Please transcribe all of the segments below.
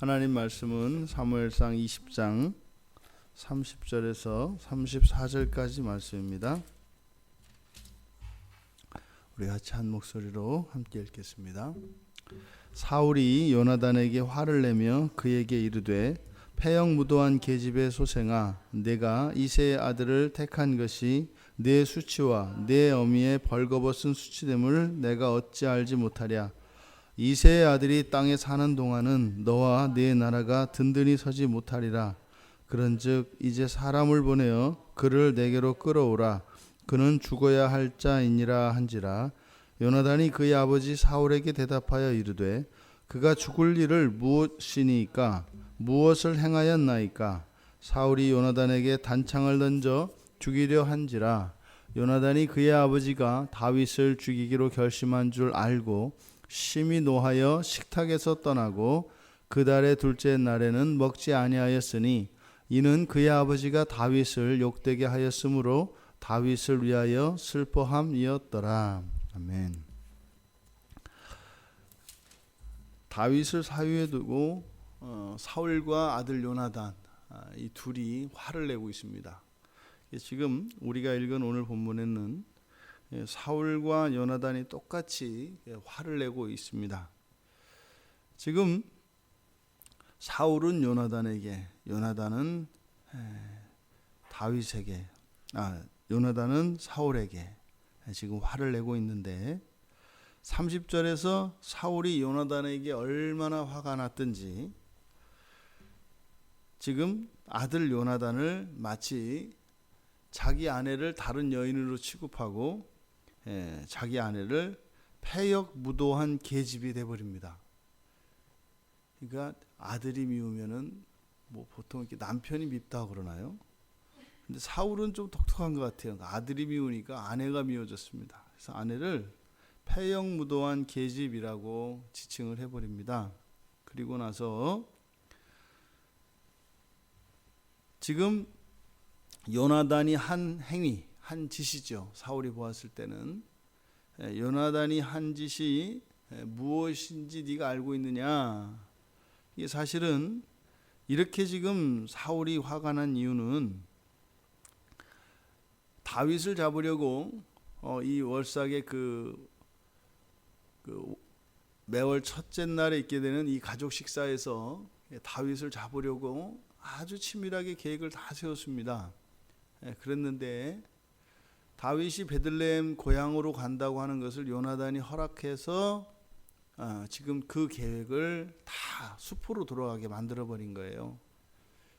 하나님 말씀은 사무엘상 20장 30절에서 34절까지 말씀입니다. 우리 같이 한 목소리로 함께 읽겠습니다. 사울이 요나단에게 화를 내며 그에게 이르되 패역무도한 계집의 소생아, 내가 이새의 아들을 택한 것이 내 수치와 내 어미의 벌거벗은 수치됨을 내가 어찌 알지 못하랴. 이새의 아들이 땅에 사는 동안은 너와 네 나라가 든든히 서지 못하리라. 그런즉 이제 사람을 보내어 그를 내게로 끌어오라. 그는 죽어야 할 자이니라 한지라. 요나단이 그의 아버지 사울에게 대답하여 이르되 그가 죽을 일을 무엇이니까? 무엇을 행하였나이까? 사울이 요나단에게 단창을 던져 죽이려 한지라. 요나단이 그의 아버지가 다윗을 죽이기로 결심한 줄 알고 심히 노하여 식탁에서 떠나고 그 달의 둘째 날에는 먹지 아니하였으니 이는 그의 아버지가 다윗을 욕되게 하였으므로 다윗을 위하여 슬퍼함이었더라. 아멘. 다윗을 사유에 두고 사울과 아들 요나단 이 둘이 화를 내고 있습니다. 지금 우리가 읽은 오늘 본문에는 사울과 요나단이 똑같이 화를 내고 있습니다. 지금 사울은 요나단에게, 요나단은 다윗에게, 요나단은 사울에게 지금 화를 내고 있는데 30절에서 사울이 요나단에게 얼마나 화가 났든지 지금 아들 요나단을 마치 자기 아내를 다른 여인으로 취급하고 자기 아내를 패역무도한 계집이 돼버립니다. 그러니까 아들이 미우면은 뭐 보통 이렇게 남편이 밉다고 그러나요? 근데 사울은 좀 독특한 것 같아요. 아들이 미우니까 아내가 미워졌습니다. 그래서 아내를 패역무도한 계집이라고 지칭을 해버립니다. 그리고 나서 지금 요나단이 한 행위, 한 짓이죠. 사울이 보았을 때는 요나단이 한 짓이 무엇인지 네가 알고 있느냐. 이게 사실은 이렇게 지금 사울이 화가 난 이유는 다윗을 잡으려고 이 월삭의 그 매월 첫째 날에 있게 되는 이 가족 식사에서 다윗을 잡으려고 아주 치밀하게 계획을 다 세웠습니다. 그랬는데 다윗이 베들레헴 고향으로 간다고 하는 것을 요나단이 허락해서 지금 그 계획을 다 수포로 돌아가게 만들어버린 거예요.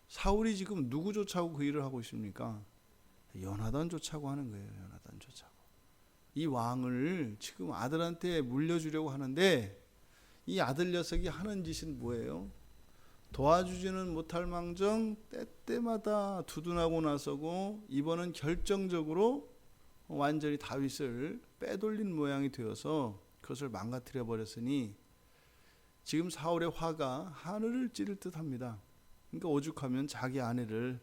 사울이 지금 누구 쫓아고 그 일을 하고 있습니까? 요나단 쫓아고 하는 거예요. 요나단 쫓아고. 이 왕을 지금 아들한테 물려주려고 하는데 이 아들 녀석이 하는 짓은 뭐예요? 도와주지는 못할 망정 때때마다 두둔하고 나서고 이번은 결정적으로 완전히 다윗을 빼돌린 모양이 되어서 그것을 망가뜨려 버렸으니 지금 사울의 화가 하늘을 찌를 듯합니다. 그러니까 오죽하면 자기 아내를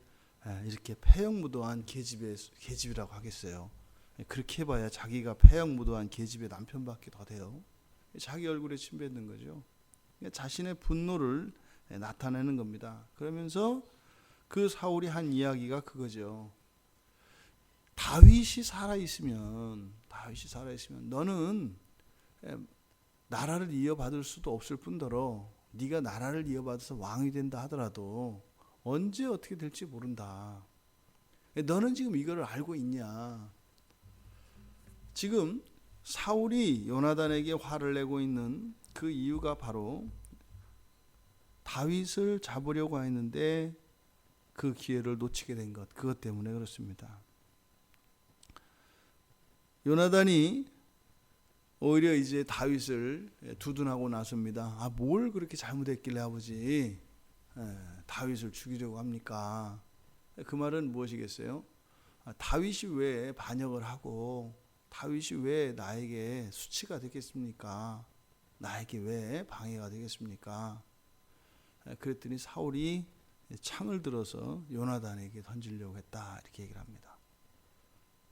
이렇게 패역무도한 계집이라고 하겠어요. 그렇게 해봐야 자기가 패역무도한 계집의 남편밖에 더 돼요. 자기 얼굴에 침 뱉는 거죠. 그러니까 자신의 분노를 나타내는 겁니다. 그러면서 그 사울이 한 이야기가 그거죠. 다윗이 살아있으면 너는 나라를 이어받을 수도 없을 뿐더러 네가 나라를 이어받아서 왕이 된다 하더라도 언제 어떻게 될지 모른다. 너는 지금 이거를 알고 있냐. 지금 사울이 요나단에게 화를 내고 있는 그 이유가 바로 다윗을 잡으려고 했는데 그 기회를 놓치게 된 것, 그것 때문에 그렇습니다. 요나단이 오히려 이제 다윗을 두둔하고 나섭니다. 뭘 그렇게 잘못했길래 아버지 다윗을 죽이려고 합니까? 그 말은 무엇이겠어요? 다윗이 왜 반역을 하고 다윗이 왜 나에게 수치가 되겠습니까? 나에게 왜 방해가 되겠습니까? 그랬더니 사울이 창을 들어서 요나단에게 던지려고 했다 이렇게 얘기를 합니다.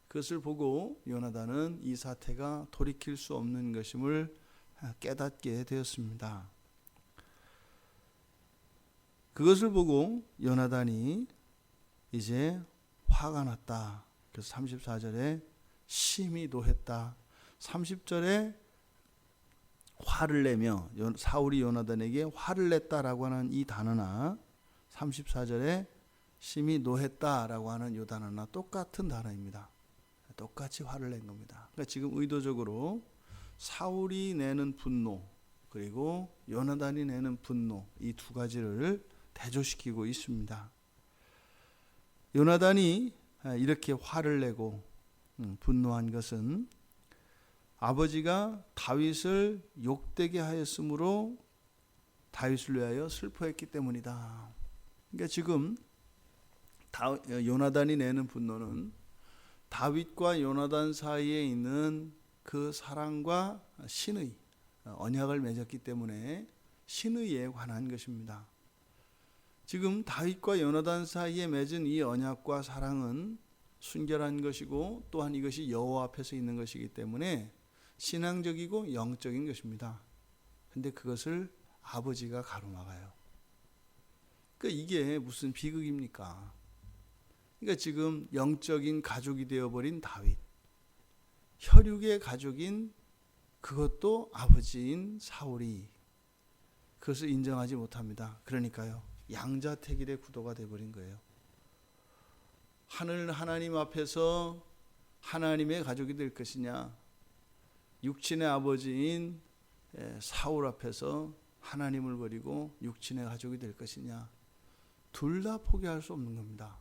그것을 보고 요나단은 이 사태가 돌이킬 수 없는 것임을 깨닫게 되었습니다. 그것을 보고 요나단이 이제 화가 났다. 그래서 34절에 심히 노했다. 30절에 화를 내며 사울이 요나단에게 화를 냈다라고 하는 이 단어나 34절에 심히 노했다라고 하는 이 단어나 똑같은 단어입니다. 똑같이 화를 낸 겁니다. 그러니까 지금 의도적으로 사울이 내는 분노 그리고 요나단이 내는 분노 이 두 가지를 대조시키고 있습니다. 요나단이 이렇게 화를 내고 분노한 것은 아버지가 다윗을 욕되게 하였으므로 다윗을 위하여 슬퍼했기 때문이다. 그러니까 지금 요나단이 내는 분노는 다윗과 요나단 사이에 있는 그 사랑과 신의 언약을 맺었기 때문에 신의에 관한 것입니다. 지금 다윗과 요나단 사이에 맺은 이 언약과 사랑은 순결한 것이고 또한 이것이 여호와 앞에서 있는 것이기 때문에 신앙적이고 영적인 것입니다. 근데 그것을 아버지가 가로막아요. 그러니까 이게 무슨 비극입니까? 그러니까 지금 영적인 가족이 되어버린 다윗, 혈육의 가족인 그것도 아버지인 사울이 그것을 인정하지 못합니다. 그러니까요, 양자택일의 구도가 되어버린 거예요. 하나님 앞에서 하나님의 가족이 될 것이냐, 육친의 아버지인 사울 앞에서 하나님을 버리고 육친의 가족이 될 것이냐, 둘 다 포기할 수 없는 겁니다.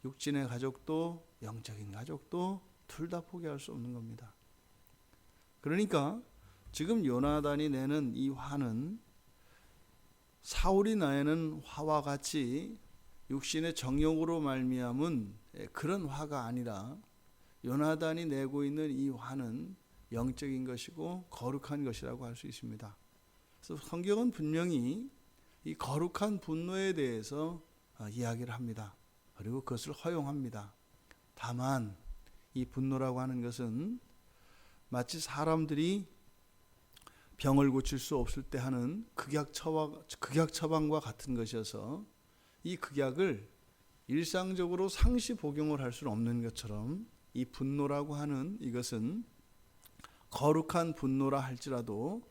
육친의 가족도 영적인 가족도 둘 다 포기할 수 없는 겁니다. 그러니까 지금 요나단이 내는 이 화는 사울이 내는 화와 같이 육신의 정욕으로 말미암은 그런 화가 아니라 요나단이 내고 있는 이 화는 영적인 것이고 거룩한 것이라고 할 수 있습니다. 그래서 성경은 분명히 이 거룩한 분노에 대해서 이야기를 합니다. 그리고 그것을 허용합니다. 다만 이 분노라고 하는 것은 마치 사람들이 병을 고칠 수 없을 때 하는 극약 처방과 같은 것이어서 이 극약을 일상적으로 상시 복용을 할 수는 없는 것처럼 이 분노라고 하는 이것은 거룩한 분노라 할지라도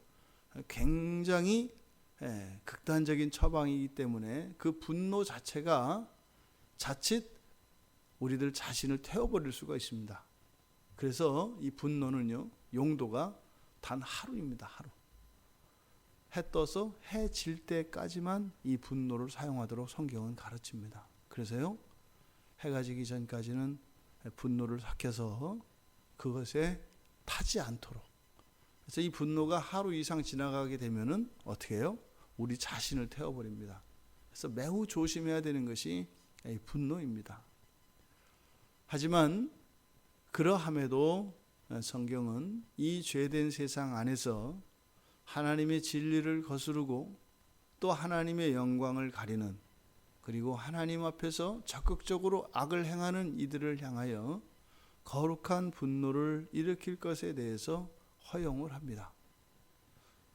굉장히 극단적인 처방이기 때문에 그 분노 자체가 자칫 우리들 자신을 태워버릴 수가 있습니다. 그래서 이 분노는요, 용도가 단 하루입니다. 하루. 해 떠서 해 질 때까지만 이 분노를 사용하도록 성경은 가르칩니다. 그래서요, 해가 지기 전까지는 분노를 삭혀서 그것에 타지 않도록. 그래서 이 분노가 하루 이상 지나가게 되면은 어떻게 해요? 우리 자신을 태워버립니다. 그래서 매우 조심해야 되는 것이 이 분노입니다. 하지만 그러함에도 성경은 이 죄된 세상 안에서 하나님의 진리를 거스르고 또 하나님의 영광을 가리는, 그리고 하나님 앞에서 적극적으로 악을 행하는 이들을 향하여 거룩한 분노를 일으킬 것에 대해서 허용을 합니다.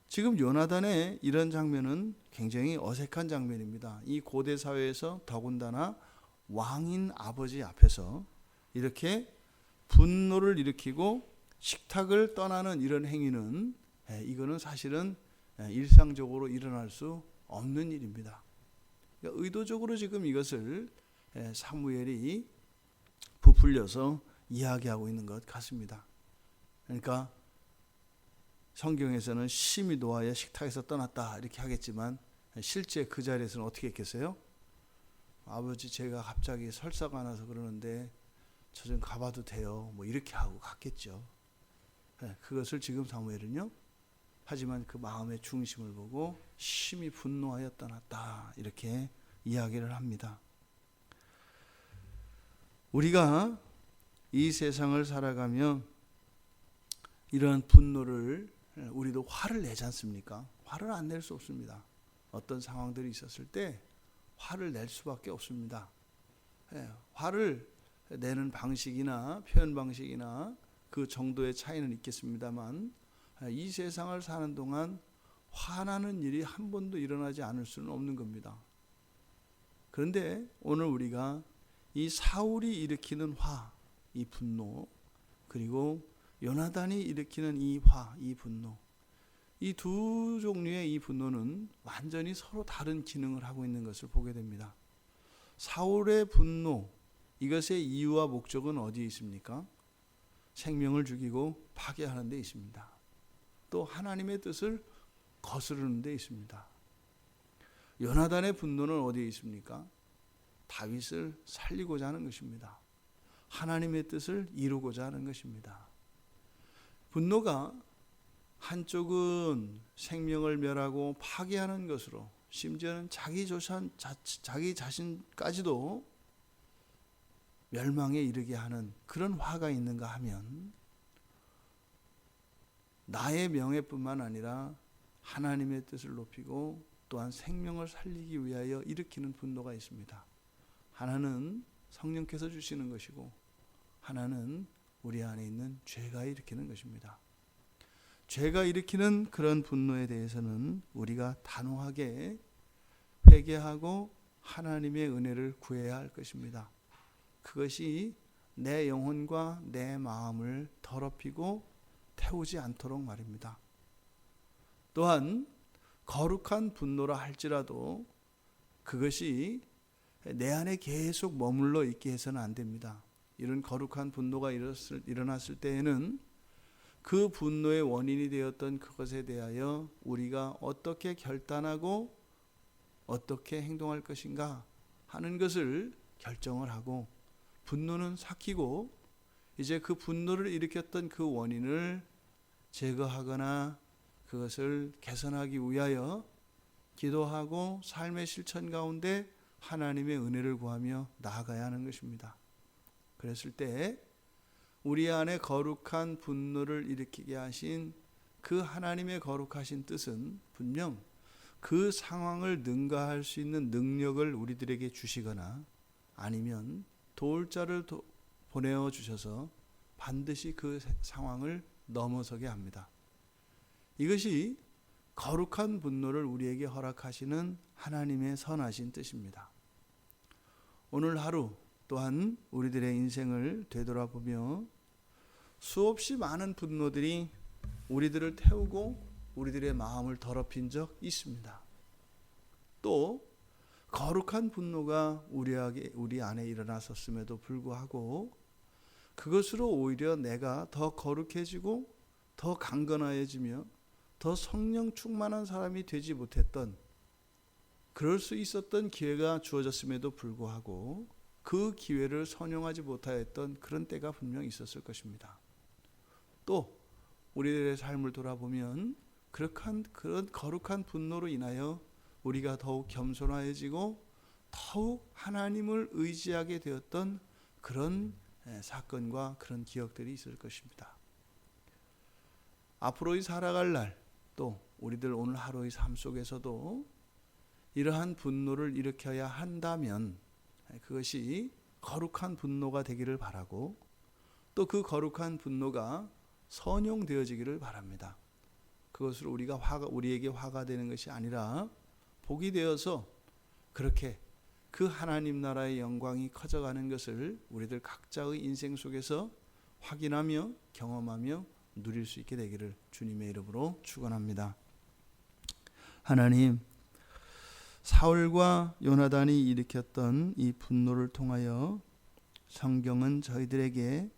지금 요나단의 이런 장면은 굉장히 어색한 장면입니다. 이 고대 사회에서 더군다나 왕인 아버지 앞에서 이렇게 분노를 일으키고 식탁을 떠나는 이런 행위는 이거는 사실은 일상적으로 일어날 수 없는 일입니다. 그러니까 의도적으로 지금 이것을 사무엘이 부풀려서 이야기하고 있는 것 같습니다. 그러니까 성경에서는 심히 노하여 식탁에서 떠났다 이렇게 하겠지만 실제 그 자리에서는 어떻게 했겠어요? 아버지, 제가 갑자기 설사가 나서 그러는데 저 좀 가봐도 돼요? 뭐 이렇게 하고 갔겠죠. 그것을 지금 사무엘은요, 하지만 그 마음의 중심을 보고 심히 분노하여 떠났다 이렇게 이야기를 합니다. 우리가 이 세상을 살아가며 이런 분노를, 우리도 화를 내지 않습니까? 화를 안 낼 수 없습니다. 어떤 상황들이 있었을 때 화를 낼 수밖에 없습니다. 화를 내는 방식이나 표현 방식이나 그 정도의 차이는 있겠습니다만 이 세상을 사는 동안 화나는 일이 한 번도 일어나지 않을 수는 없는 겁니다. 그런데 오늘 우리가 이 사울이 일으키는 화, 이 분노, 그리고 요나단이 일으키는 이 화, 이 분노, 이 두 종류의 이 분노는 완전히 서로 다른 기능을 하고 있는 것을 보게 됩니다. 사울의 분노, 이것의 이유와 목적은 어디에 있습니까? 생명을 죽이고 파괴하는 데 있습니다. 또 하나님의 뜻을 거스르는 데 있습니다. 요나단의 분노는 어디에 있습니까? 다윗을 살리고자 하는 것입니다. 하나님의 뜻을 이루고자 하는 것입니다. 분노가 한쪽은 생명을 멸하고 파괴하는 것으로, 심지어는 자기 자신까지도 멸망에 이르게 하는 그런 화가 있는가 하면, 나의 명예뿐만 아니라 하나님의 뜻을 높이고 또한 생명을 살리기 위하여 일으키는 분노가 있습니다. 하나는 성령께서 주시는 것이고, 하나는 우리 안에 있는 죄가 일으키는 것입니다. 죄가 일으키는 그런 분노에 대해서는 우리가 단호하게 회개하고 하나님의 은혜를 구해야 할 것입니다. 그것이 내 영혼과 내 마음을 더럽히고 태우지 않도록 말입니다. 또한 거룩한 분노라 할지라도 그것이 내 안에 계속 머물러 있게 해서는 안 됩니다. 이런 거룩한 분노가 일어났을 때에는 그 분노의 원인이 되었던 그것에 대하여 우리가 어떻게 결단하고 어떻게 행동할 것인가 하는 것을 결정을 하고, 분노는 삭히고 이제 그 분노를 일으켰던 그 원인을 제거하거나 그것을 개선하기 위하여 기도하고 삶의 실천 가운데 하나님의 은혜를 구하며 나아가야 하는 것입니다. 그랬을 때 우리 안에 거룩한 분노를 일으키게 하신 그 하나님의 거룩하신 뜻은 분명 그 상황을 능가할 수 있는 능력을 우리들에게 주시거나 아니면 도울 자를 보내어 주셔서 반드시 그 상황을 넘어서게 합니다. 이것이 거룩한 분노를 우리에게 허락하시는 하나님의 선하신 뜻입니다. 오늘 하루 또한 우리들의 인생을 되돌아보며 수없이 많은 분노들이 우리들을 태우고 우리들의 마음을 더럽힌 적 있습니다. 또 거룩한 분노가 우리 안에 일어났었음에도 불구하고 그것으로 오히려 내가 더 거룩해지고 더 강건해지며 더 성령 충만한 사람이 되지 못했던, 그럴 수 있었던 기회가 주어졌음에도 불구하고 그 기회를 선용하지 못하였던 그런 때가 분명히 있었을 것입니다. 또 우리들의 삶을 돌아보면 그런 거룩한 분노로 인하여 우리가 더욱 겸손해지고 더욱 하나님을 의지하게 되었던 그런 사건과 그런 기억들이 있을 것입니다. 앞으로의 살아갈 날, 또 우리들 오늘 하루의 삶 속에서도 이러한 분노를 일으켜야 한다면 그것이 거룩한 분노가 되기를 바라고, 또 그 거룩한 분노가 선용되어지기를 바랍니다. 그것으로 우리에게 화가 되는 것이 아니라 복이 되어서 그렇게 그 하나님 나라의 영광이 커져가는 것을 우리들 각자의 인생 속에서 확인하며 경험하며 누릴 수 있게 되기를 주님의 이름으로 축원합니다. 하나님, 사울과 요나단이 일으켰던 이 분노를 통하여 성경은 저희들에게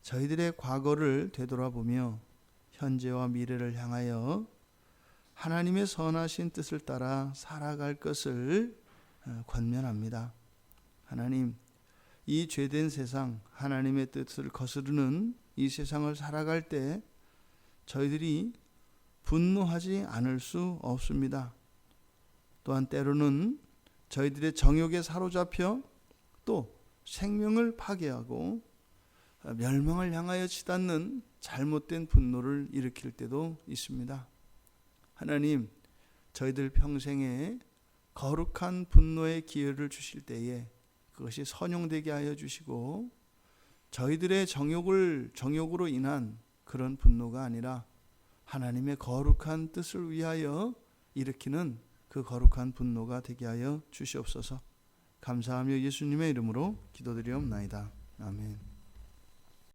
저희들의 과거를 되돌아보며 현재와 미래를 향하여 하나님의 선하신 뜻을 따라 살아갈 것을 권면합니다. 하나님, 이 죄된 세상, 하나님의 뜻을 거스르는 이 세상을 살아갈 때 저희들이 분노하지 않을 수 없습니다. 또한 때로는 저희들의 정욕에 사로잡혀 또 생명을 파괴하고 멸망을 향하여 치닫는 잘못된 분노를 일으킬 때도 있습니다. 하나님, 저희들 평생에 거룩한 분노의 기회를 주실 때에 그것이 선용되게 하여 주시고, 저희들의 정욕으로 인한 그런 분노가 아니라 하나님의 거룩한 뜻을 위하여 일으키는 그 거룩한 분노가 되게 하여 주시옵소서. 감사하며 예수님의 이름으로 기도드리옵나이다. 아멘.